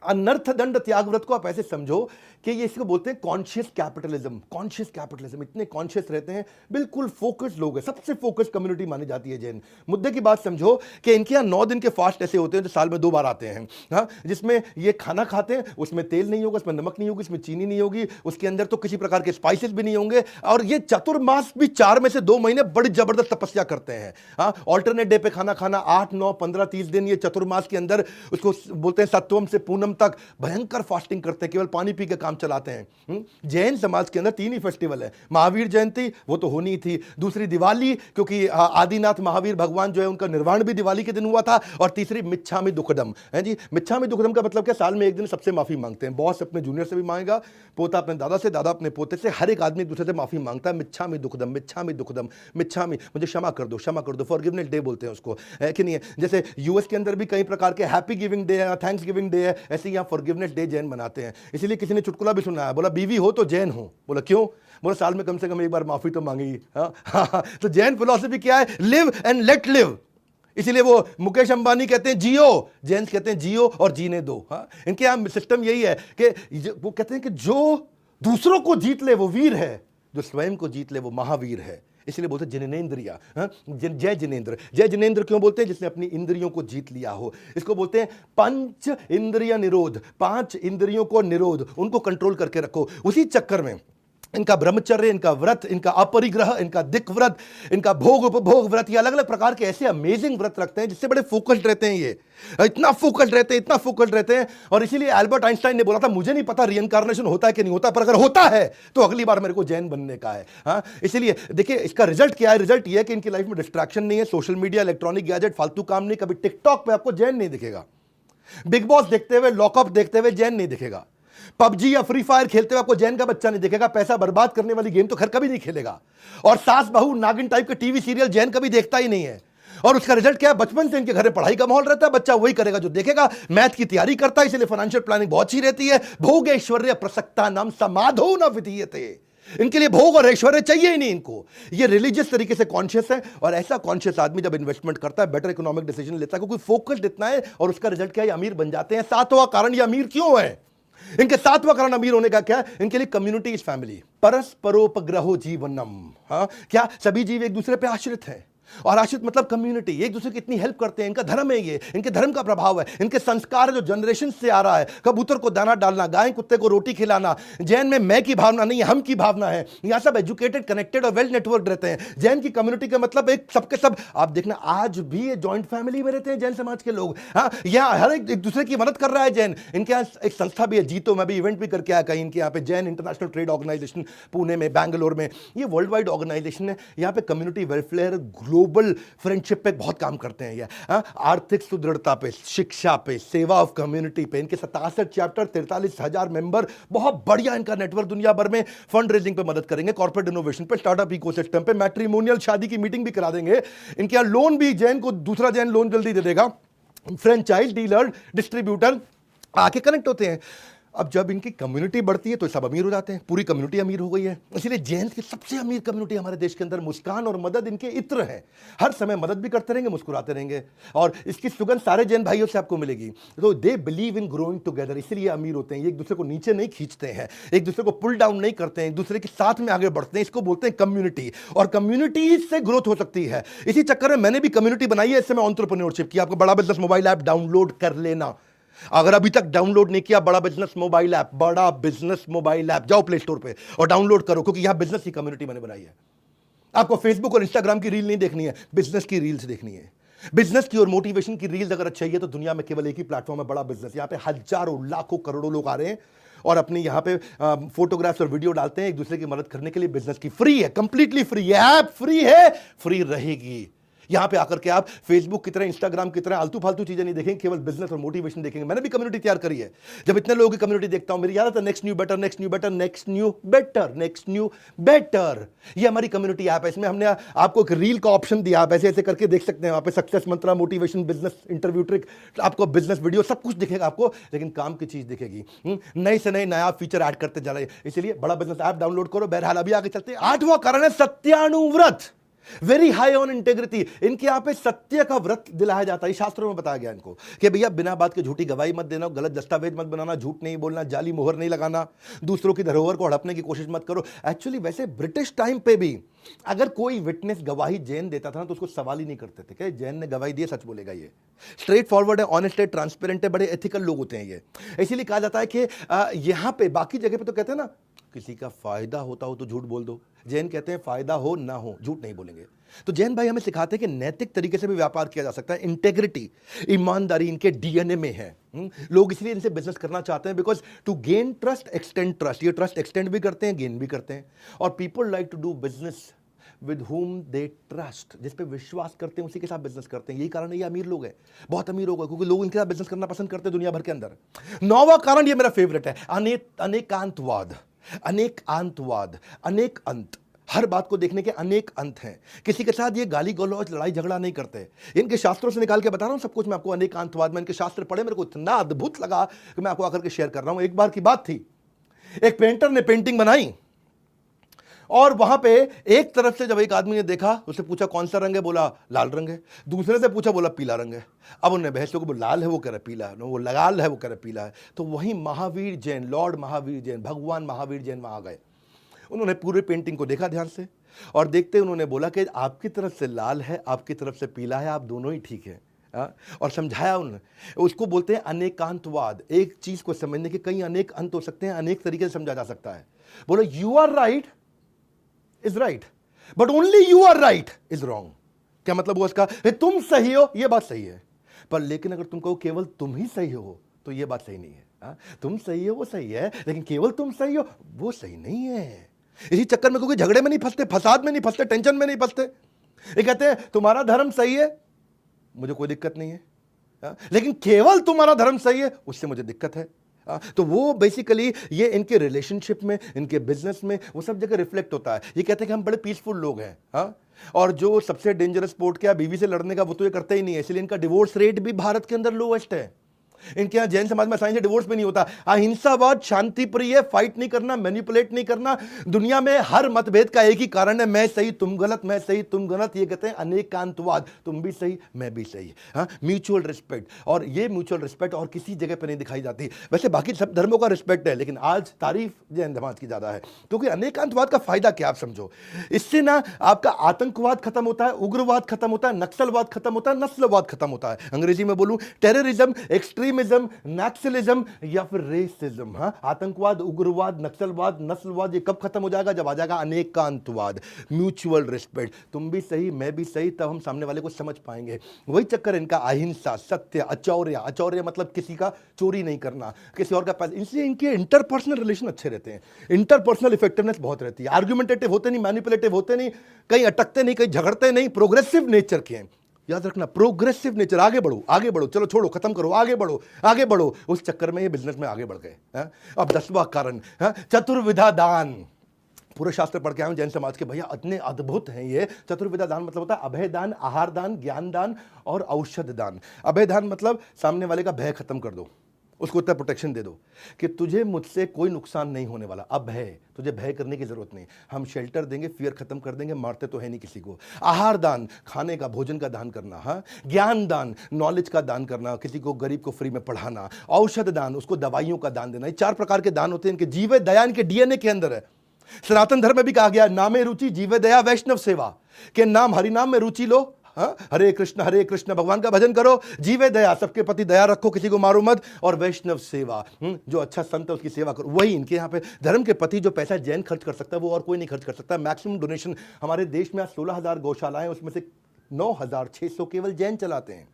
अनर्थ दंड त्यागव्रत को आप ऐसे समझो कि ये इसको बोलते हैं कॉन्शियस कैपिटलिज्म। कॉन्शियस कैपिटलिज्म, इतने कॉन्शियस रहते हैं, बिल्कुल फोकस्ड लोग हैं, सबसे फोकस्ड कम्युनिटी मानी जाती है जैन। मुद्दे की बात समझो कि इनके यहाँ 9 दिन के फास्ट ऐसे होते हैं जो साल में 2 बार आते हैं। हाँ, जिसमें ये खाना खाते हैं, उसमें तेल नहीं होगा, उसमें नमक नहीं होगी, उसमें चीनी नहीं होगी, उसके अंदर तो किसी प्रकार के स्पाइसेस भी नहीं होंगे। और ये चतुर्मास भी 4 में से 2 महीने बड़ी जबरदस्त तपस्या करते हैं। हाँ, ऑल्टरनेट डे पे खाना खाना, 8, 9, 15, 30 दिन ये चतुर्मास के अंदर, उसको बोलते हैं सत्वम से पूनम तक भयंकर फास्टिंग करते हैं, केवल पानी पी के काम चलाते हैं। जैन समाज के अंदर 3 ही फेस्टिवल है। महावीर जयंती वो तो होनी थी, दूसरी दिवाली क्योंकि आदिनाथ महावीर भगवान जो है उनका निर्वाण भी दिवाली के दिन हुआ था, और तीसरी मिच्छामि दुक्कडम है जी। मिच्छामि दुक्कडम का मतलब क्या, साल में एक दिन सबसे माफी मांगते हैं। बॉस अपने जूनियर से भी मांगेगा, पोता अपने दादा से, दादा अपने पोते से, हर एक आदमी एक दूसरे से माफी मांगता है। मिच्छामि दुक्कडम, मिच्छामि दुक्कडम, मिच्छामि, मुझे क्षमा कर दो, क्षमा कर दो, फॉरगिवनेस डे बोलते हैं उसको, है कि नहीं है। जैसे यूएस के अंदर भी कई प्रकार के हैप्पी गिविंग डे है, थैंक्स गिविंग डे है, ऐसे यहाँ फॉरगिवनेस डे जैन मनाते हैं। इसलिए किसी ने चुटकुला भी सुना है, बोला बीवी हो तो जैन हो। बोला क्यों? बोला साल में कम से कम एक बार माफी तो मांगेगी। तो जैन फिलॉसफी क्या है? Live and let live. इसीलिए वो मुकेश अंबानी कहते हैं जियो, जैन कहते हैं जियो और जीने दो। इनके यहाँ सिस्टम यही है कि वो कहते हैं कि जो दूसरों को जीत ले वो वीर है, जो स्वयं को जीत ले वो महावीर है। इसलिए बोलते हैं जिनेंद्रिया, जय जिनेंद्र। जय जिनेंद्र क्यों बोलते हैं? जिसने अपनी इंद्रियों को जीत लिया हो। इसको बोलते हैं पंच इंद्रिय निरोध, 5 इंद्रियों को निरोध, उनको कंट्रोल करके रखो। उसी चक्कर में इनका ब्रह्मचर्य, इनका व्रत, इनका अपरिग्रह, इनका दिक व्रत, इनका भोग उपभोग व्रत, ये अलग अलग प्रकार के ऐसे अमेजिंग व्रत रखते हैं जिससे बड़े फोकस्ड रहते हैं। ये इतना फोकस्ड रहते हैं, इतना फोकस्ड रहते हैं। और इसीलिए एल्बर्ट आइंस्टाइन ने बोला था, मुझे नहीं पता रीइंकार्नेशन होता है कि नहीं होता, पर अगर होता है तो अगली बार मेरे को जैन बनने का है। हाँ, इसीलिए देखिए इसका रिजल्ट क्या है? रिजल्ट ये है कि इनकी लाइफ में डिस्ट्रैक्शन नहीं है, सोशल मीडिया, इलेक्ट्रॉनिक गैजेट, फालतू काम नहीं। कभी टिकटॉक पे आपको जैन नहीं दिखेगा, बिग बॉस देखते हुए, लॉकअप देखते हुए जैन नहीं दिखेगा, पबजी या फ्री फायर खेलते हुए आपको जैन का बच्चा नहीं दिखेगा, पैसा बर्बाद करने वाली गेम तो खैर कभी नहीं खेलेगा। और सास बहू नागिन टाइप के टीवी सीरियल जैन कभी देखता ही नहीं है। और उसका रिजल्ट क्या है? बचपन से इनके घर में पढ़ाई का माहौल रहता है, बच्चा वही करेगा जो देखेगा, मैथ की तैयारी करता है, इसलिए फाइनेंशियल प्लानिंग बहुत अच्छी रहती है। भोग ऐश्वर्य प्रसक्ता नाम समाधो न विधीयते, इनके लिए भोग और ऐश्वर्य चाहिए ही नहीं इनको। ये रिलीजियस तरीके से कॉन्शियस है, और ऐसा कॉन्शियस आदमी जब इन्वेस्टमेंट करता है बेटर इकोनॉमिक डिसीजन लेता है, क्योंकि फोकस्ड इतना है। और उसका रिजल्ट क्या है? अमीर बन जाते हैं। 7वां कारण, ये अमीर क्यों है? इनके 7वां कारण अमीर होने का क्या है? इनके लिए कम्युनिटी इज फैमिली, परस्परोपग्रहो जीवनम। हाँ, क्या सभी जीव एक दूसरे पे आश्रित हैं, और आश्रित मतलब कम्युनिटी, एक दूसरे की इतनी हेल्प करते हैं। इनका धर्म है, ये इनके धर्म का प्रभाव है, इनके संस्कार है जो जनरेशन से आ रहा है। कबूतर को दाना डालना, गाय कुत्ते को रोटी खिलाना। जैन में मैं की भावना नहीं, हम की भावना है। यहाँ सब एजुकेटेड, कनेक्टेड और वेल नेटवर्क रहते हैं। जैन की कम्युनिटी का मतलब एक सबके सब, आप देखना आज भी ये जॉइंट फैमिली में रहते हैं जैन समाज के लोग। हाँ, यहाँ हर एक दूसरे की मदद कर रहा है जैन। इनके यहाँ एक संस्था भी है जीतो, मैं भी इवेंट भी करके आया कहीं इनके यहाँ पे, Jain international trade organisation, Pune में, बैंगलोर में। ये वर्ल्ड वाइड ऑर्गेनाइजेशन है। यहाँ पे कम्युनिटी वेलफेयर, ग्लोबल फ्रेंडशिप पे बहुत काम करते हैं ये। आर्थिक सुदृढ़ता पे, शिक्षा पे, सेवा ऑफ कम्युनिटी पे। इनके 67 चैप्टर, 43,000 मेंबर, बहुत बढ़िया इनका नेटवर्क दुनिया भर में। फंड रेजिंग पे मदद करेंगे, कॉर्पोरेट इनोवेशन पे, स्टार्टअप इकोसिस्टम पे, मैट्रिमोनियल शादी की मीटिंग भी करा देंगे। इनके यहाँ लोन भी, जैन को दूसरा जैन लोन जल्दी दे देगा। फ्रेंचाइज डीलर, डिस्ट्रीब्यूटर आके कनेक्ट होते हैं। अब जब इनकी कम्युनिटी बढ़ती है तो सब अमीर हो जाते हैं, पूरी कम्युनिटी अमीर हो गई है। इसलिए जैन की सबसे अमीर कम्युनिटी हमारे देश के अंदर मुस्कान और मदद इनके इत्र है। हर समय मदद भी करते रहेंगे, मुस्कुराते रहेंगे, और इसकी सुगंध सारे जैन भाइयों से आपको मिलेगी। तो they believe in growing together, इसलिए अमीर होते हैं। ये एक दूसरे को नीचे नहीं खींचते हैं, एक दूसरे को पुल डाउन नहीं करते हैं, एक दूसरे के साथ में आगे बढ़ते हैं। इसको बोलते हैं कम्युनिटी, और कम्युनिटी से ग्रोथ हो सकती है। इसी चक्कर में मैंने भी कम्युनिटी बनाई है। इससे मैं एंटरप्रेन्योरशिप की, आपको बड़ा बिजनेस मोबाइल ऐप डाउनलोड कर लेना। अगर अभी तक डाउनलोड नहीं किया बड़ा बिजनेस मोबाइल ऐप, बड़ा बिजनेस मोबाइल ऐप, जाओ प्ले स्टोर पे और डाउनलोड करो, क्योंकि यहां बिजनेस की कम्युनिटी मैंने बनाई है। आपको फेसबुक और इंस्टाग्राम की रील नहीं देखनी है, बिजनेस की रील्स देखनी है। बिजनेस की और मोटिवेशन की रील्स अगर चाहिए तो दुनिया में केवल एक ही प्लेटफॉर्म है, बड़ा बिजनेस। यहां पे हजारों लाखों करोड़ों लोग आ रहे हैं और अपनी यहां पे फोटोग्राफ्स और वीडियो डालते हैं एक दूसरे की मदद करने के लिए। बिजनेस की फ्री है, कंप्लीटली फ्री है, ऐप फ्री है, फ्री रहेगी। यहां पे आकर के आप फेसबुक की तरह, इंस्टाग्राम की तरह आलतू फालतू चीजें नहीं देखेंगे, केवल बिजनेस और मोटिवेशन देखेंगे। मैंने भी कम्युनिटी तैयार करी है। जब इतने लोगों की कम्युनिटी देखता हूं, मेरी याद आता है next new better, next new better, next new better, next new better. ये हमारी कम्युनिटी ऐप है। इसमें हमने आपको एक रील का ऑप्शन दिया, आप ऐसे ऐसे करके देख सकते हैं। वहां पे सक्सेस मंत्रा, मोटिवेशन, बिजनेस इंटरव्यू ट्रिक, आपको बिजनेस वीडियो सब कुछ दिखेगा आपको, लेकिन काम की चीज दिखेगी। नए से नए नया फीचर ऐड करते जा रहे हैं, इसलिए बड़ा बिजनेस ऐप डाउनलोड करो। बहरहाल अभी आगे चलते हैं। 8वां कारण है सत्यानुव्रत, वेरी हाई ऑन इंटेग्रिटी। इनके यहां पे सत्य का व्रत दिलाया जाता है। शास्त्रों में बताया गया इनको कि भैया बिना बात के झूठी गवाही मत देना, गलत दस्तावेज मत बनाना, झूठ नहीं बोलना, जाली मोहर नहीं लगाना, दूसरों की धरोहर को हड़पने की कोशिश मत करो। एक्चुअली वैसे ब्रिटिश टाइम पे भी अगर कोई विटनेस गवाही जैन देता था ना तो उसको सवाल ही नहीं करते थे कि जैन ने गवाही दी, सच बोलेगा। ये स्ट्रेट फॉरवर्ड है, ऑनेस्ट है, ट्रांसपेरेंट है, बड़े एथिकल लोग होते हैं ये। इसीलिए कहा जाता है कि यहां पे बाकी जगह पे तो कहते हैं ना किसी का फायदा होता हो तो झूठ बोल दो, जैन कहते हैं फायदा हो ना हो झूठ नहीं बोलेंगे। तो जैन भाई हमें सिखाते हैं कि नैतिक तरीके से भी व्यापार किया जा सकता है। इंटेग्रिटी, ईमानदारी इनके डीएनए में है। लोग इसलिए इनसे बिजनेस करना चाहते हैं, because to gain trust, extend trust. ये ट्रस्ट एक्सटेंड भी करते हैं, गेन भी करते हैं। और people like to do business with whom they trust, जिस पे विश्वास करते हैं उसी के साथ बिजनेस करते हैं। यही कारण है ये अमीर लोग हैं, बहुत अमीर लोग हैं, क्योंकि लोग इनके साथ बिजनेस करना पसंद करते हैं दुनिया भर के अंदर। 9वां कारण, ये मेरा फेवरेट है, अनेकांतवाद। अनेकांतवाद, अनेक अंत। हर बात को देखने के अनेक अंत हैं। किसी के साथ ये गाली गलौज, लड़ाई झगड़ा नहीं करते। इनके शास्त्रों से निकाल के बता रहा हूं सब कुछ मैं आपको। अनेकांतवाद में इनके शास्त्र पढ़े, मेरे को इतना अद्भुत लगा कि मैं आपको आकर के शेयर कर रहा हूं। एक बार की बात थी, एक पेंटर ने पेंटिंग बनाई और वहां पे एक तरफ से जब एक आदमी ने देखा, उससे पूछा कौन सा रंग है, बोला लाल रंग है। दूसरे से पूछा, बोला पीला रंग है। अब उन्हें बहस को, लाल है वो कह रहा पीला है, वो लाल है वो कह रहा पीला है। तो वहीं महावीर जैन, लॉर्ड महावीर जैन, भगवान महावीर जैन वहां आ गए। उन्होंने पूरे पेंटिंग को देखा ध्यान से और देखते उन्होंने बोला कि आपकी तरफ से लाल है, आपकी तरफ से पीला है, आप दोनों ही ठीक है। और समझाया उन्होंने। उसको बोलते हैं अनेकांतवाद। एक चीज को समझने के कई अनेक अंत हो सकते हैं, अनेक तरीके से समझा जा सकता है। बोलो you are right is right, but only you are right is wrong. क्या मतलब हुआ इसका? तुम सही हो, यह बात सही है, पर लेकिन अगर तुम कहो केवल तुम ही सही हो तो यह बात सही नहीं है। तुम सही हो वो सही है, लेकिन केवल तुम सही हो वो सही नहीं है। इसी चक्कर में क्योंकि झगड़े में नहीं फंसते, फसाद में नहीं फंसते, टेंशन में नहीं फंसते। ये कहते हैं तुम्हारा धर्म सही है, मुझे कोई दिक्कत नहीं है, लेकिन केवल तुम्हारा धर्म सही है उससे मुझे दिक्कत है। तो वो बेसिकली ये इनके रिलेशनशिप में, इनके बिजनेस में, वो सब जगह रिफ्लेक्ट होता है। ये कहते हैं कि हम बड़े पीसफुल लोग हैं, और जो सबसे डेंजरस स्पोर्ट क्या, बीवी से लड़ने का, वो तो ये करते ही नहीं है। इसलिए इनका डिवोर्स रेट भी भारत के अंदर लोएस्ट है। इनके यहाँ जैन समाज में आसानी से डिवोर्स भी नहीं होता। अहिंसावाद, शांति प्रिय, फाइट नहीं करना, मैनिपुलेट नहीं करना। दुनिया में हर मतभेद का एक ही कारण है, मैं सही तुम गलत, मैं सही तुम गलत। ये कहते हैं अनेकांतवाद, तुम भी सही मैं भी सही। म्यूचुअल रिस्पेक्ट, और ये म्यूचुअल रिस्पेक्ट और किसी जगह पर नहीं दिखाई जाती। वैसे बाकी सब धर्मों का रिस्पेक्ट है, लेकिन आज तारीफ जैन समाज की ज्यादा है। क्योंकि अनेकांतवाद का फायदा क्या आप समझो, इससे ना आपका आतंकवाद खत्म होता है, उग्रवाद खत्म होता है, नक्सलवाद खत्म होता है, नस्लवाद खत्म होता है। अंग्रेजी में बोलूं, टेररिज्म, एक्सट्रीमिज्म, नक्सलिज्म या फिर रेसिज्म। आतंकवाद, उग्रवाद, नक्सलवाद, नस्लवाद, ये कब खत्म हो जाएगा? जब आ जाएगा अनेकांतवाद, म्यूचुअल रिस्पेक्ट। तुम भी सही मैं भी सही, तब हम सामने वाले को समझ पाएंगे। वही चक्कर इनका अहिंसा, सत्य, अचौर्य। अचौर्य मतलब किसी का चोरी नहीं करना, किसी और का पैसा। इसलिए इनके इंटरपर्सनल रिलेशन अच्छे रहते हैं, इंटरपर्सनल इफेक्टिवनेस बहुत रहती है। आर्गुमेंटेटिव होते नहीं, मैनिपुलेटिव होते नहीं, कहीं अटकते नहीं, कहीं झगड़ते नहीं, प्रोग्रेसिव नेचर के हैं। याद रखना, प्रोग्रेसिव नेचर। आगे बढ़ो आगे बढ़ो, चलो छोड़ो खत्म करो, आगे बढ़ो आगे बढ़ो। उस चक्कर में ये बिजनेस में आगे बढ़ गए। अब 10वां कारण, चतुर्विधा दान। पूरे शास्त्र पढ़ के आए जैन समाज के, भैया इतने अद्भुत हैं ये। चतुर्विधा दान मतलब होता है अभय दान, आहार दान, ज्ञान दान और औषध दान। अभय दान मतलब सामने वाले का भय खत्म कर दो, उसको इतना प्रोटेक्शन दे दो कि तुझे मुझसे कोई नुकसान नहीं होने वाला। अब भय, तुझे भय करने की जरूरत नहीं, हम शेल्टर देंगे, फियर खत्म कर देंगे, मारते तो है नहीं किसी को। आहार दान, खाने का, भोजन का दान करना। ज्ञान दान, नॉलेज का दान करना, किसी को गरीब को फ्री में पढ़ाना। औषध दान, उसको दवाइयों का दान देना। ये 4 प्रकार के दान होते हैं। इनके जीवे दया इनके डीएनए के अंदर है। सनातन धर्म में भी कहा गया, नामे रुचि जीवे दया वैष्णव सेवा, के नाम हरि नाम में रुचि लो, हरे कृष्ण भगवान का भजन करो, जीवे दया, सबके प्रति दया रखो, किसी को मारो मत, और वैष्णव सेवा, जो अच्छा संत है उसकी सेवा करो। वही इनके यहाँ पे धर्म के प्रति जो पैसा जैन खर्च कर सकता है वो और कोई नहीं खर्च कर सकता। मैक्सिमम डोनेशन हमारे देश में 16,000 गौशालाएं, उसमें से 9,600 केवल जैन चलाते हैं।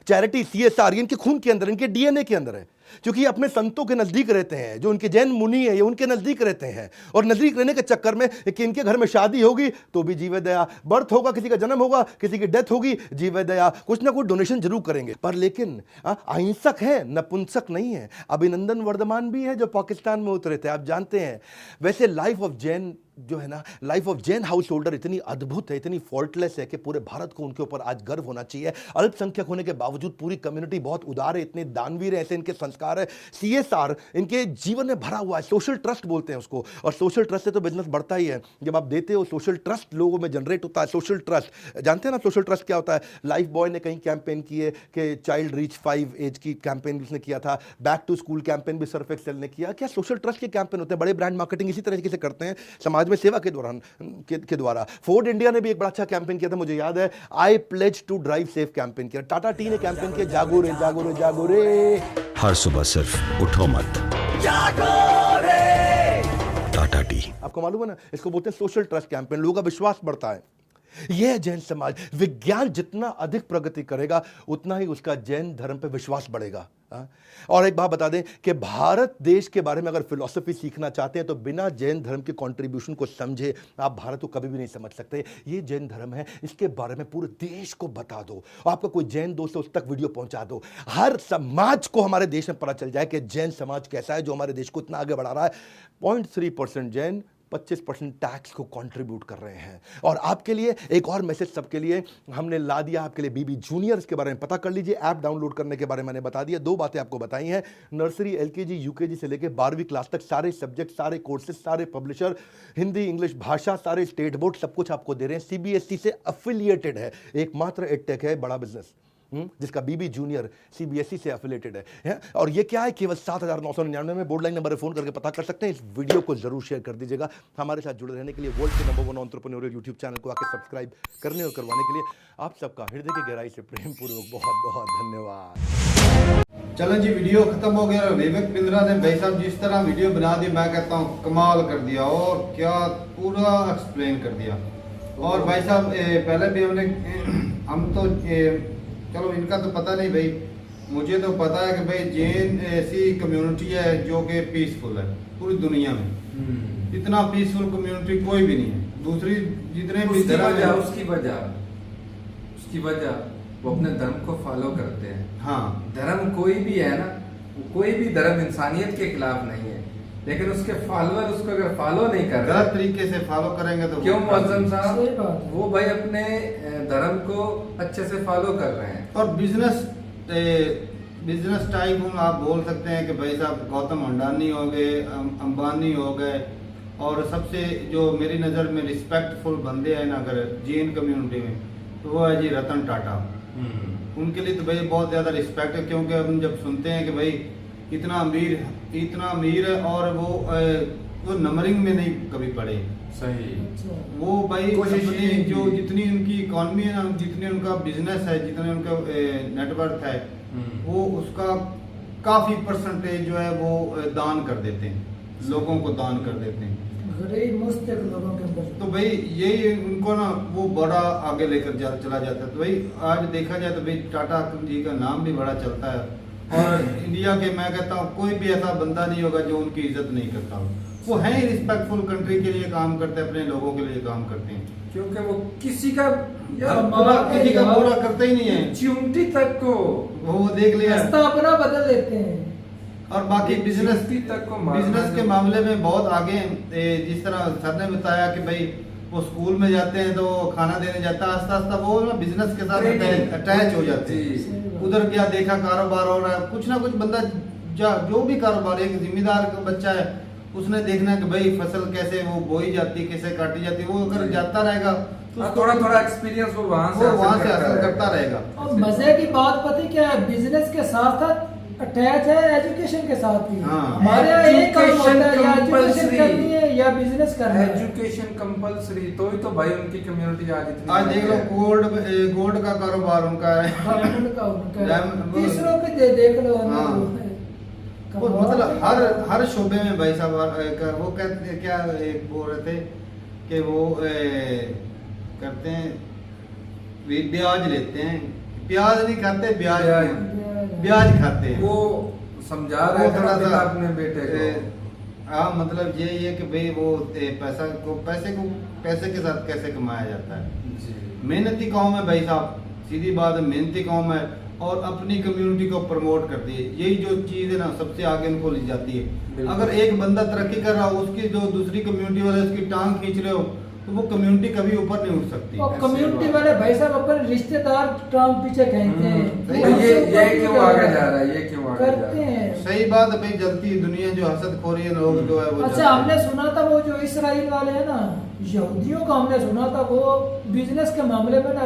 चैरिटी, CSR इनके खून के अंदर, इनके DNA के अंदर है, क्योंकि ये अपने संतों के नजदीक रहते हैं। जो उनके जैन मुनि है ये उनके नजदीक रहते हैं, और नजदीक रहने के चक्कर में कि इनके घर में शादी होगी तो भी जीवे दया, बर्थ होगा, किसी का जन्म होगा, किसी की डेथ होगी, जीवे दया, कुछ ना कुछ डोनेशन जरूर करेंगे। पर लेकिन अहिंसक है, नपुंसक नहीं है। अभिनंदन वर्धमान भी है जो पाकिस्तान में उतरे थे, आप जानते हैं। वैसे लाइफ ऑफ जैन जो है ना, life of Jain house holder इतनी अद्भुत है, इतनी फॉल्टलेस है कि पूरे भारत को उनके ऊपर आज गर्व होना चाहिए। अल्पसंख्यक होने के बावजूद पूरी कम्युनिटी बहुत उदार है, इतने दानवीर है, ऐसे इनके संस्कार है। CSR इनके जीवन में भरा हुआ है, सोशल ट्रस्ट बोलते हैं उसको, और सोशल ट्रस्ट से तो बिजनेस बढ़ता ही है। जब आप देते हो सोशल ट्रस्ट लोगों में जनरेट होता है। सोशल ट्रस्ट जानते हैं ना, सोशल ट्रस्ट क्या होता है? लाइफ बॉय ने कहीं कैंपेन किए कि चाइल्ड रीच 5 एज की कैंपेन भी उसने किया था, बैक टू स्कूल कैंपेन भी सर्फ एक्सेल ने किया। क्या सोशल ट्रस्ट के कैंपेन होते हैं, बड़े ब्रांड मार्केटिंग इसी तरीके से करते हैं समाज में सेवा के दौरान के द्वारा। फोर्ड इंडिया ने भी एक बड़ा अच्छा कैंपेन किया था, मुझे याद है, I pledge to drive safe campaign किया। टाटा टी ने कैंपेन किया, जागो रे जागो रे जागो रे। हर सुबह सिर्फ उठो मत, जागो रे। टाटा टी। आपको मालूम है ना, इसको बोलते हैं सोशल ट्रस्ट कैंपेन। लोगों का विश्वास बढ़ता है। यह है जैन समाज। विज्ञान जितना अधिक प्रगति करेगा उतना ही उसका जैन धर्म पे विश्वास बढ़ेगा। और एक बात बता दें कि भारत देश के बारे में अगर फिलॉसफी सीखना चाहते हैं तो बिना जैन धर्म के कंट्रीब्यूशन को समझे आप भारत को कभी भी नहीं समझ सकते। ये जैन धर्म है, इसके बारे में पूरे देश को बता दो। आपका कोई जैन दोस्त है उस तक वीडियो पहुंचा दो। हर समाज को हमारे देश में पता चल जाए कि जैन समाज कैसा है, जो हमारे देश को इतना आगे बढ़ा रहा है। 0.3% जैन 25% टैक्स को कंट्रीब्यूट कर रहे हैं। और आपके लिए एक और मैसेज सबके लिए हमने ला दिया, आपके लिए बीबी जूनियर्स के बारे में पता कर लीजिए। ऐप डाउनलोड करने के बारे में मैंने बता दिया। 2 बातें आपको बताई हैं, नर्सरी, LKG, UKG से लेकर 12वीं क्लास तक सारे सब्जेक्ट, सारे कोर्सेज, सारे पब्लिशर, हिंदी इंग्लिश भाषा, सारे स्टेट बोर्ड, सब कुछ आपको दे रहे हैं। CBSE से अफिलिएटेड है, एकमात्र एडटेक है बड़ा बिजनेस जिसका बीबी जूनियर CBSE से एफिलेटेड है। और ये क्या है, केवल 7,999 में। बोर्ड लाइन नंबर पर फोन करके पता कर सकते हैं। इस वीडियो को जरूर शेयर कर दीजिएगा। हमारे साथ जुड़े रहने के लिए वर्ल्ड के नंबर 1 एंटरप्रेन्योरियल यूट्यूब चैनल को आके सब्सक्राइब करने और करवाने के लिए आप सबका हृदय की गहराई से प्रेम पूर्वक बहुत बहुत धन्यवाद। चलो जी, वीडियो खत्म हो गया। विवेक बिंद्रा ने भाई साहब जिस तरह वीडियो बना दी, मैं कहता हूँ कमाल कर दिया, और क्या पूरा एक्सप्लेन कर दिया। और भाई साहब पहले भी हम तो चलो इनका तो पता नहीं भाई, मुझे तो पता है कि भाई जैन ऐसी कम्युनिटी है जो कि पीसफुल है पूरी दुनिया में। इतना पीसफुल कम्युनिटी कोई भी नहीं है। दूसरी जितने भी धर्म है उसकी वजह वो अपने धर्म को फॉलो करते हैं। हाँ, धर्म कोई भी है ना, कोई भी धर्म इंसानियत के खिलाफ नहीं है, लेकिन उसके फॉलोअर उसको अगर फॉलो नहीं कर रहे, गलत तरीके से फॉलो करेंगे तो क्यों मुअज्जम साहब, वो भाई अपने धर्म को अच्छे से फॉलो कर रहे हैं। और बिजनेस टाइप आप बोल सकते हैं कि भाई साहब गौतम अडानी हो गए, अंबानी हो गए, और सबसे जो मेरी नज़र में रिस्पेक्टफुल बंदे हैं ना अगर जैन कम्युनिटी में, तो वो है जी रतन टाटा। उनके लिए तो भाई बहुत ज़्यादा रिस्पेक्ट है, क्योंकि हम जब सुनते हैं कि भाई इतना अमीर है और वो नंबरिंग में नहीं कभी पड़े। सही। वो भाई अपनी जो जितनी उनकी इकॉनमी है ना, जितनी उनका बिजनेस है, जितने उनका नेटवर्क है, वो उसका काफी परसेंटेज जो है वो दान कर देते हैं, लोगों को दान कर देते हैं। लोगों के अंदर तो भाई यही उनको ना वो बड़ा आगे लेकर चला जाता है। तो भाई आज देखा जाए तो भाई टाटा जी का नाम भी बड़ा चलता है, और इंडिया के मैं कहता हूँ कोई भी ऐसा बंदा नहीं होगा जो उनकी इज्जत नहीं करता हो। वो है ही रिस्पेक्टफुल, कंट्री के लिए काम करते हैं, अपने लोगों के लिए काम करते हैं, क्योंकि वो किसी का किसी का बुरा करते ही नहीं है। चिमटी तक को वो देख लिया, रास्ता अपना बदल देते हैं। और बाकी बिजनेस तक को के मामले में बहुत आगे हैं। जिस तरह सर ने बताया कि भाई वो स्कूल में जाते हैं तो खाना देने जाता है, आस्ता आस्ता वो ना बिजनेस के साथ अटैच हो जाते हैं। उधर क्या देखा, कारोबार हो रहा है, कुछ ना कुछ बंदा जो भी कारोबार, एक जिम्मेदार का बच्चा है, उसने देखना है कि भाई फसल कैसे वो बोई जाती, कैसे काटी जाती, वो अगर जाता रहेगा तो थोड़ा थोड़ा एक्सपीरियंस वो वहाँ से हासिल करता रहेगा। और मजे की बात पता है क्या है, बिजनेस के साथ साथ अटैच है एजुकेशन के साथ ही। हाँ। हमारे यहाँ एक काम होता है, या एजुकेशन Compulsory। करनी है या बिजनेस करना है। एजुकेशन कंपलसरी, तो ही तो भाई उनकी कम्युनिटी आज इतनी आज देख लो है। गोल्ड का कारोबार उनका है। उनका वो- तीसरों के देख लो ना, हाँ। वो है। वो मतलब हर शोबे में भाई साहब वो कहते क्या एक बोल रहे थे कि वो करते हैं ब्याज लेते हैं, प्याज नहीं खाते, ब्याज ब्याज खाते हैं। वो समझा रहे वो थे थोड़ा सा अपने बेटे को। हाँ मतलब ये है कि भाई वो पैसे के साथ कैसे कमाया जाता है। जी। मेहनती कौम है भाई साहब, सीधी बात है, मेहनती कौम है और अपनी कम्युनिटी को प्रमोट करती है। यही जो चीज़ है ना सबसे आगे उनको ले जाती है। बिल्कुल। अगर एक बंदा तरक्की कर रहा हो, उसकी जो दूसरी कम्युनिटी वाले उसकी टांग खींच रहे हो, तो वो कम्युनिटी कभी ऊपर नहीं उठ सकती। और कम्युनिटी वाले भाई साहब अपने रिश्तेदार टांग पीछे खींचते हैं। सही वो है। ये हमसे ऊपर क्यों नहीं आगे जा जा रहा है, ये क्यों आगे जा रहा करते है? हैं। सही बात है भाई, जलती दुनिया जो हसद खोरी है लोग जो है वो अच्छा, जलते हैं। हमने सुना था वो जो इसराइल वाले हैं ना, यहूदियों का हमने सुना था वो बिजनेस के मामले में ना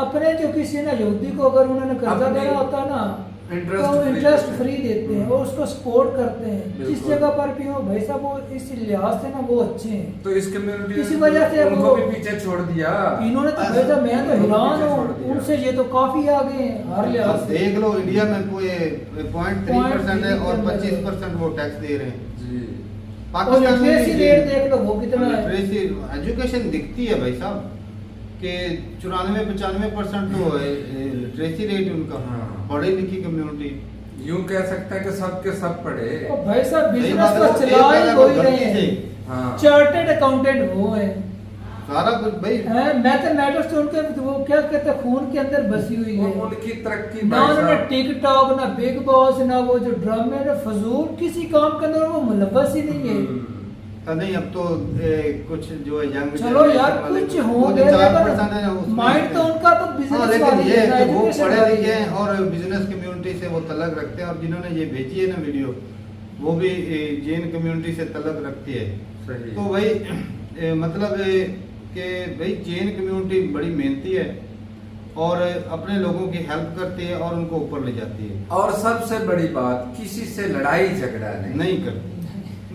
अपने जो किसी ना यहूदी को अगर उन्होंने कर्जा अपनी देना होता है ना, interest तो free इंटरेस्ट देते हैं। फ्री देते हैं और उसको सपोर्ट करते हैं। जिस बिल्कुल। जगह पर भी हो भाई साहब, वो इस लिहाज से ना वो अच्छे हैं। तो इस कम्युनिटी इसी वजह से उनको वो- भी पीछे छोड़ दिया। इन्होंने तो भाई साहब, मैं तो उनको हैरान पीछे हूँ छोड़ दिया। उनसे, ये तो काफी आगे हैं हर लिहाज से। देख लो इंडिया में कोई 0.3% है और 25% वो टैक्स दे रहे हैं। जी। और पाकिस्तान में लिटरेसी भी रेट देख लो वो कितना है। लिटरेसी एजुकेशन दिखती है भाई साहब कि 94-95% तो लिटरेसी रेट उनका, हाँ। पढ़ी लिखी कम्युनिटी। यूं कह सकते हैं कि सब के सब पढ़े। और भाई साहब सही बिजनेस बात तो है, चला ही एक हो ही गलती रहे से हैं। हाँ। चार्टेड अकाउंटेंट वो है, सारा कुछ भाई मैथमेटिक्स तो उनके वो क्या कहते हैं खून के अंदर बसी हुई वो है। उनकी तरक्की ना भाई उन्होंने साहब। टिकटॉक, ना बिग बॉस, ना वो जो ड्रामे, ना फजूल किसी काम के अंदर वो मुलव्वस ही नहीं है। नहीं अब तो कुछ जो है यंग चलो यार कुछ होंगे, माइंड तो उनका तो बिजनेस लेकिन वाली ये है ना, है कि वो education पढ़े वाली लिखे है। हैं और बिजनेस कम्युनिटी से वो तलक रखते हैं, और जिन्होंने ये भेजी है ना वीडियो वो भी जैन कम्युनिटी से तलक रखती है। सही। तो भाई मतलब कि भाई जैन कम्युनिटी बड़ी मेहनती है और अपने लोगों की हेल्प करती है और उनको ऊपर ले जाती है, और सबसे बड़ी बात, किसी से लड़ाई झगड़ा नहीं करती।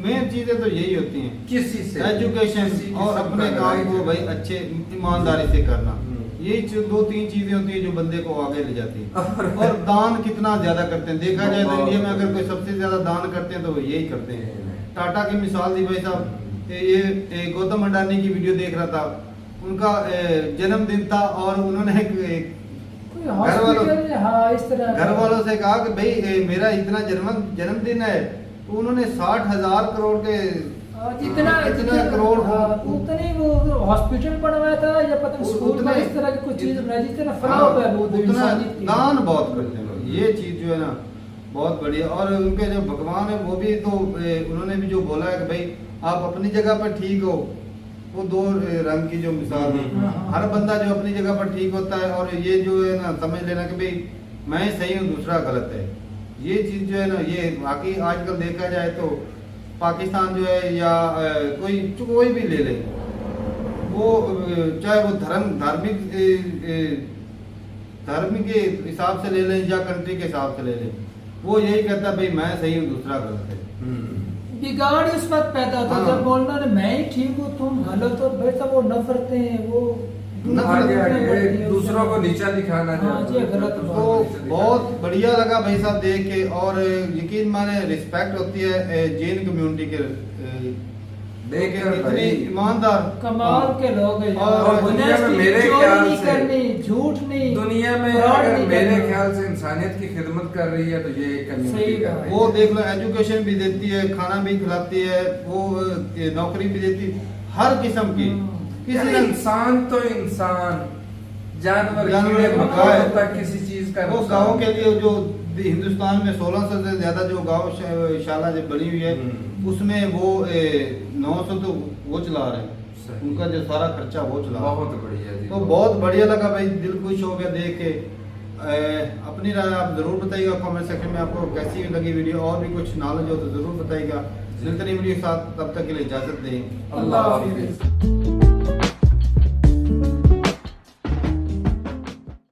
मेन चीजें तो यही होती हैं, किसी से एजुकेशन किसी और से अपने लड़ाई काम को झगड़ा। भाई अच्छे ईमानदारी से करना। हम्म। यही 2-3 चीजें होती है जो बंदे को आगे ले जाती है। और- और दान कितना ज्यादा करते हैं, देखा जाए तो बहुत। इंडिया में अगर कोई सबसे ज्यादा दान करते हैं तो वो यही करते हैं। टाटा की मिसाल दी भाई साहब, ये गौतम अडानी की वीडियो देख रहा था, उनका जन्मदिन था और उन्होंने कोई घर वालों हॉस्पिटल, हाँ इस तरह घर वालों से कहा कि भाई मेरा इतना जन्मदिन है, तो उन्होंने 60,000 करोड़ के जितना इतना करोड़ हो, उतने वो हॉस्पिटल बनवाया था या पता नहीं स्कूल में इस तरह की कुछ चीज बनाई जिस तरह फलाह हाँ, पे वो तो उतना इंसानियत की। दान बहुत करते हैं लोग। ये चीज जो है ना बहुत बढ़िया। और उनके जो भगवान है वो भी तो उन्होंने भी जो बोला है कि भाई आप अपनी जगह पर ठीक हो, वो 2 रंग की जो मिसाल दी। हर बंदा जो अपनी जगह पर ठीक होता है और ये जो है ना समझ लेना कि भाई मैं सही हूँ दूसरा गलत है। ये चीज जो है ना ये बाकी आजकल देखा जाए तो पाकिस्तान जो है या कोई भी ले ले, वो चाहे वो धर्म के हिसाब से ले लें या कंट्री के हिसाब से ले लें, वो यही कहता है भाई मैं सही हूँ दूसरा गलत है। बिगाड़ उस वक्त पैदा होता हाँ। जब बोलना है मैं ही ठीक हूँ तुम गलत हो, भाई साहब वो नफरतें हैं, वो आगे आगे बढ़ती है दूसरों उससे। को नीचा दिखाना हाँ जी, गलत तो बात। बहुत बढ़िया लगा भाई साहब देख के, और यकीन माने रिस्पेक्ट होती है जैन कम्युनिटी के देखकर इतनी भाई। ईमानदार कमाल के लोग हैं यार। और दुनिया में Honesty, मेरे चोरी ख्याल नहीं से- करनी, झूठ नहीं, दुनिया में fraud अगर नहीं मेरे करना। ख्याल से इंसानियत की खिदमत कर रही है तो ये एक सही कम्युनिटी कर बात। रही वो है। देख लो एजुकेशन भी देती है, खाना भी खिलाती है, वो नौकरी भी देती है, हर किस्म की। यार किसी इंसान तो इंसान, जानवर जानवर कीड़े गाय- मकोड़ों तक किसी चीज का वो नुकसान गाँव के नहीं। लिए जो हिंदुस्तान में 1600 से ज्यादा जो गौशाला जो बनी हुई है, उसमें वो 900 तो वो चला रहे हैं, सही। उनका जो सारा खर्चा वो चला रहे हैं। बहुत बढ़िया जी। तो बहुत बढ़िया लगा भाई, दिल खुश हो गया देख के। अपनी राय आप जरूर बताइएगा कमेंट सेक्शन में, आपको कैसी लगी वीडियो, और भी कुछ नॉलेज हो तो जरूर बताइएगा। मिलते हैं वीडियो के साथ, तब तक के लिए इजाजत दें। अल्लाह हाफिज़।